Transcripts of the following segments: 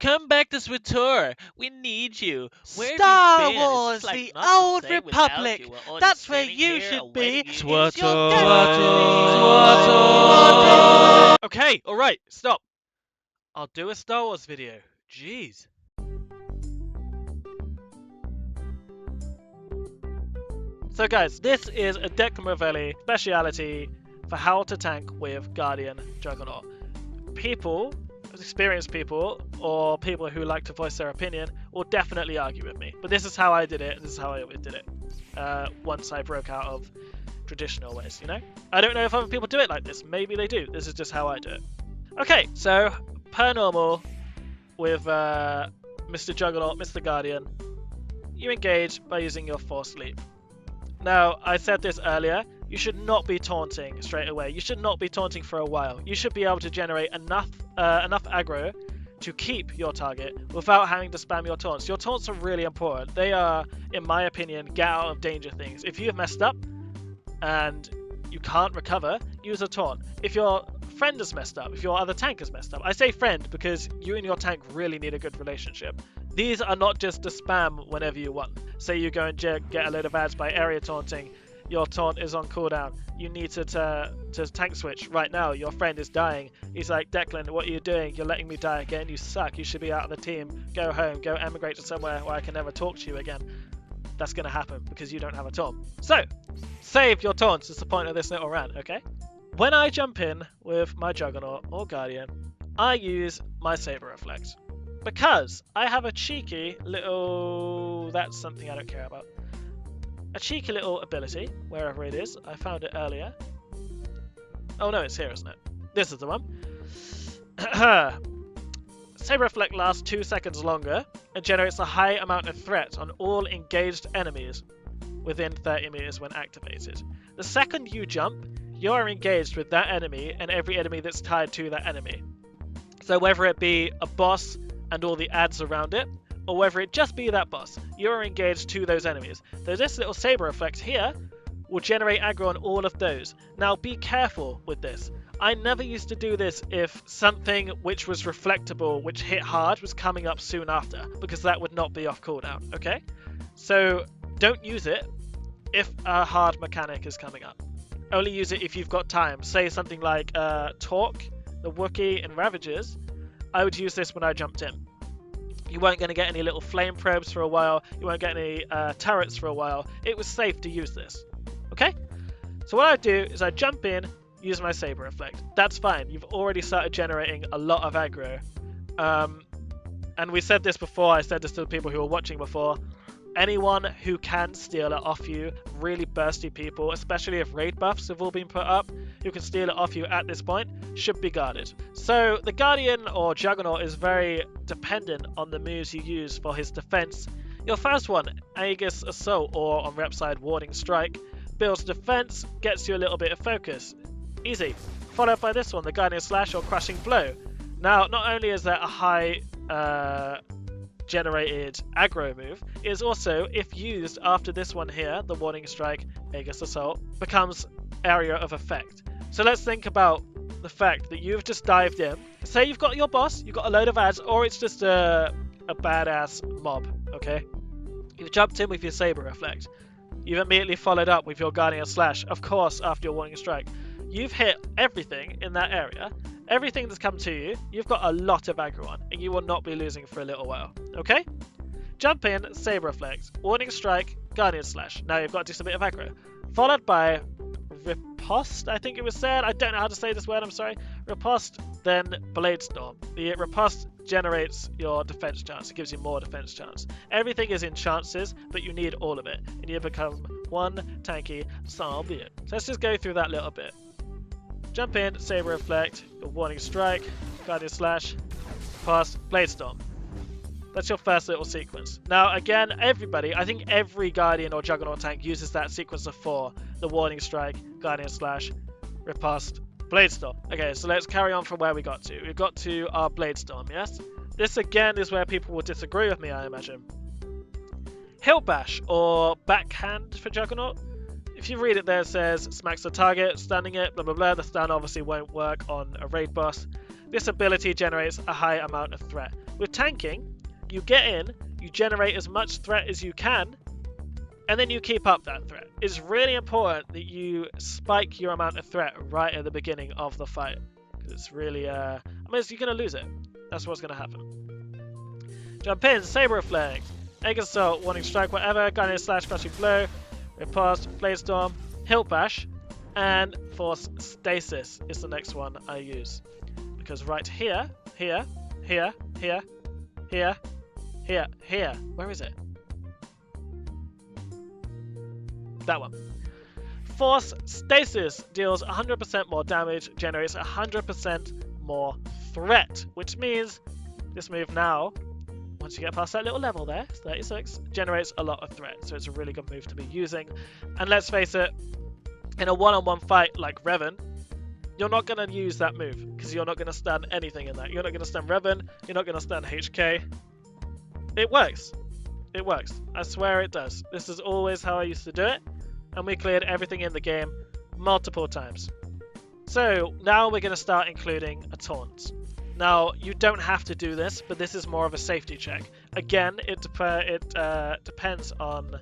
Come back to SWTOR. We need you. Where have Star you been? Wars, It's like the not the old same without Republic. you. We're all That's just where sitting you here should be. awaiting It's you. your SWTOR. destiny. Okay, alright, stop. I'll do a Star Wars video. Jeez. So guys, this is a Declan Ravelli speciality for how to tank with Guardian Juggernaut. People, experienced people, or people who like to voice their opinion will definitely argue with me. But this is how I did it, and this is how I always did it. Once I broke out of traditional ways, you know? I don't know if other people do it like this. Maybe they do. This is just how I do it. Okay, so per normal, with Mr. Juggernaut, Mr. Guardian, you engage by using your Force Leap. Now, I said this earlier, you should not be taunting straight away. You should not be taunting for a while. You should be able to generate enough aggro to keep your target without having to spam your taunts. Your taunts are really important. They are, in my opinion, get out of danger things. If you've messed up and you can't recover, use a taunt. If your friend has messed up, if your other tank has messed up, I say friend because you and your tank really need a good relationship. These are not just to spam whenever you want. Say you go and get a load of ads by area taunting, your taunt is on cooldown, you need to tank switch right now, your friend is dying, he's like, Declan, what are you doing? You're letting me die again, you suck, you should be out of the team, go home, go emigrate to somewhere where I can never talk to you again. That's going to happen because you don't have a taunt. So, save your taunts is the point of this little rant, okay? When I jump in with my Juggernaut or Guardian, I use my Saber Reflect. Because I have a cheeky little... That's something I don't care about. A cheeky little ability, wherever it is. I found it earlier. Oh no, it's here, isn't it? This is the one. Saber Reflect lasts 2 seconds longer and generates a high amount of threat on all engaged enemies within 30 meters when activated. The second you jump, you are engaged with that enemy and every enemy that's tied to that enemy. So whether it be a boss and all the ads around it, or whether it just be that boss, you are engaged to those enemies. So this little Saber Reflect here will generate aggro on all of those. Now be careful with this. I never used to do this if something which was reflectable, which hit hard, was coming up soon after, because that would not be off cooldown, okay? So don't use it if a hard mechanic is coming up. Only use it if you've got time. Say something like Torque, the Wookiee, and Ravagers. I would use this when I jumped in. You weren't going to get any little flame probes for a while. You won't get any turrets for a while. It was safe to use this. Okay? So what I do is I jump in, use my Saber Reflect. That's fine. You've already started generating a lot of aggro. And we said this before. I said this to the people who were watching before. Anyone who can steal it off you, really bursty people, especially if raid buffs have all been put up, who can steal it off you at this point, should be guarded. So the Guardian or Juggernaut is very dependent on the moves you use for his defense. Your first one, Aegis Assault, or on rep side Warding Strike, builds defense, gets you a little bit of focus. Easy. Followed by this one, the Guardian Slash or Crushing Blow. Now, not only is that a high generated aggro move, is also, if used after this one here, the Warding Strike, Aegis Assault, becomes area of effect. So let's think about the fact that you've just dived in. Say you've got your boss, you've got a load of ads, or it's just a badass mob, okay? You've jumped in with your Saber Reflect. You've immediately followed up with your Guardian Slash, of course, after your Warding Strike. You've hit everything in that area. Everything that's come to you, you've got a lot of aggro on, and you will not be losing for a little while, okay? Jump in, Saber Reflect, Warding Strike, Guardian Slash. Now you've got just a bit of aggro. Followed by Riposte, I think it was said. I don't know how to say this word, I'm sorry. Riposte, then Blade Storm. The Riposte generates your defense chance. It gives you more defense chance. Everything is in chances, but you need all of it. And you become one tanky zombie. So let's just go through that little bit. Jump in, Saber Reflect, your Warding Strike, Guardian Slash, Riposte, Blade Storm. That's your first little sequence. Now again, everybody, I think every Guardian or Juggernaut tank uses that sequence of 4. The Warding Strike, Guardian Slash, Riposte, Blade Storm. Okay, so let's carry on from where we got to. We got to our Blade Storm, yes? This again is where people will disagree with me, I imagine. Hilt Bash, or Backhand for Juggernaut. If you read it there, it says smacks the target, stunning it, blah blah blah. The stun obviously won't work on a raid boss. This ability generates a high amount of threat. With tanking, you get in, you generate as much threat as you can, and then you keep up that threat. It's really important that you spike your amount of threat right at the beginning of the fight. Because it's really, you're going to lose it. That's what's going to happen. Jump in, Saber Reflect, Egg Assault, Warning Strike, whatever, Guardian Slash, Crushing Blow, Riposte, Blade Storm, Hilt Bash, and Force Stasis is the next one I use. Because right here, here, here, here, here, here, here, where is it? That one. Force Stasis deals 100% more damage, generates 100% more threat, which means this move now, once you get past that little level there, 36, generates a lot of threat. So it's a really good move to be using. And let's face it, in a one-on-one fight like Revan, you're not going to use that move because you're not going to stun anything in that. You're not going to stun Revan, you're not going to stun HK. It works. It works. I swear it does. This is always how I used to do it, and we cleared everything in the game multiple times. So now we're going to start including a taunt. Now, you don't have to do this, but this is more of a safety check. Again, it depends on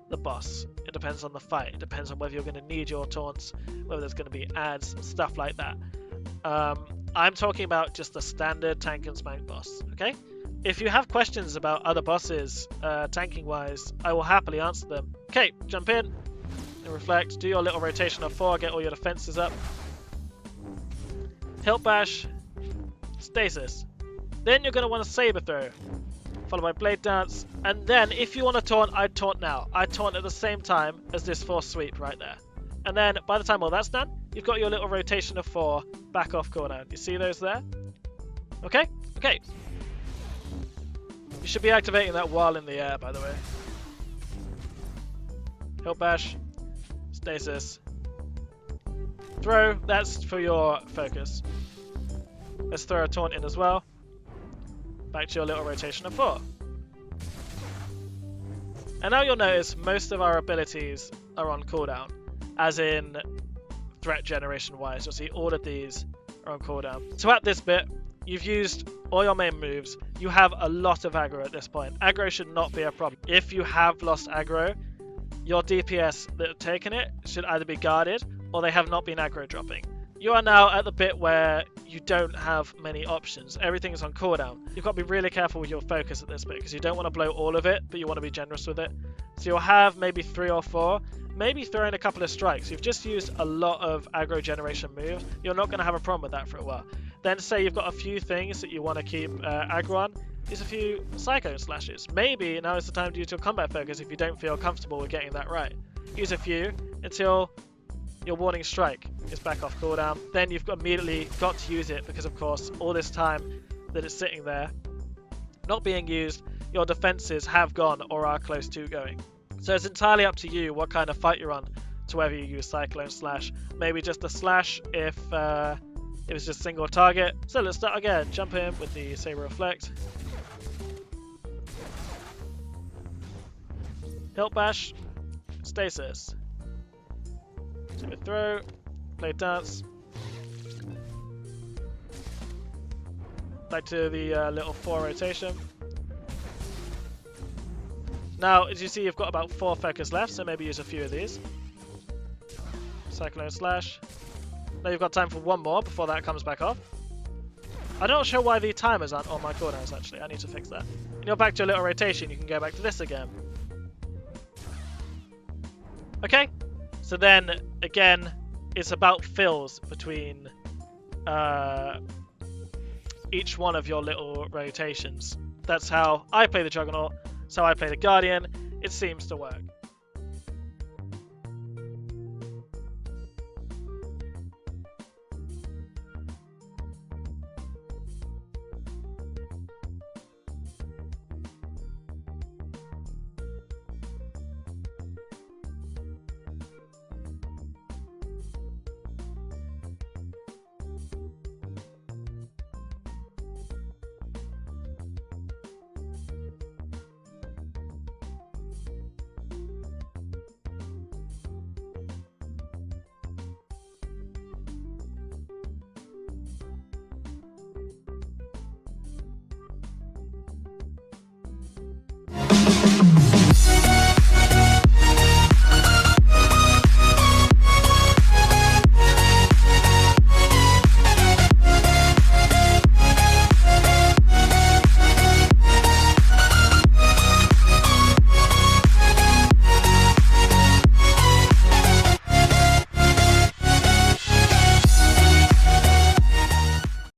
the boss. It depends on the fight. It depends on whether you're going to need your taunts, whether there's going to be ads, stuff like that. I'm talking about just the standard tank and spank boss, okay? If you have questions about other bosses, tanking-wise, I will happily answer them. Okay, jump in and reflect. Do your little rotation of 4, get all your defenses up. Hilt Bash, Stasis. Then you're going to want to Saber Throw, followed by Blade Dance, and then if you want to taunt, I'd taunt now. I'd taunt at the same time as this Force Sweep right there. And then by the time all that's done, you've got your little rotation of 4 back off cooldown. You see those there? Okay? Okay. You should be activating that while in the air, by the way. Hilt Bash, Stasis. Throw, that's for your focus. Let's throw a taunt in as well. Back to your little rotation of 4. And now you'll notice most of our abilities are on cooldown, as in threat generation wise. You'll see all of these are on cooldown. So at this bit, you've used all your main moves. You have a lot of aggro at this point. Aggro should not be a problem. If you have lost aggro, your DPS that have taken it should either be guarded or they have not been aggro dropping. You are now at the bit where you don't have many options. Everything is on cooldown. You've got to be really careful with your focus at this bit because you don't want to blow all of it, but you want to be generous with it. So you'll have maybe 3 or 4, maybe throw in a couple of strikes. You've just used a lot of aggro generation moves. You're not going to have a problem with that for a while. Then say you've got a few things that you want to keep aggro on. Use a few Cyclone Slashes. Maybe now is the time to use your combat focus if you don't feel comfortable with getting that right. Use a few until your Warning Strike is back off cooldown. Then you've immediately got to use it because, of course, all this time that it's sitting there, not being used, your defenses have gone or are close to going. So it's entirely up to you what kind of fight you're on to whether you use Cyclone Slash. Maybe just a Slash if it was just single target. So let's start again. Jump in with the Saber Reflect. Hilt Bash, Stasis. Saber Throw, Blade Dance. Back to the little 4 rotation. Now, as you see, you've got about 4 focus left, so maybe use a few of these. Cyclone Slash. Now you've got time for 1 more before that comes back off. I'm not sure why the timers aren't on my cooldowns, actually. I need to fix that. And you're back to a little rotation. You can go back to this again. Okay. So then, again, it's about fills between each one of your little rotations. That's how I play the Juggernaut. That's how I play the Guardian. It seems to work.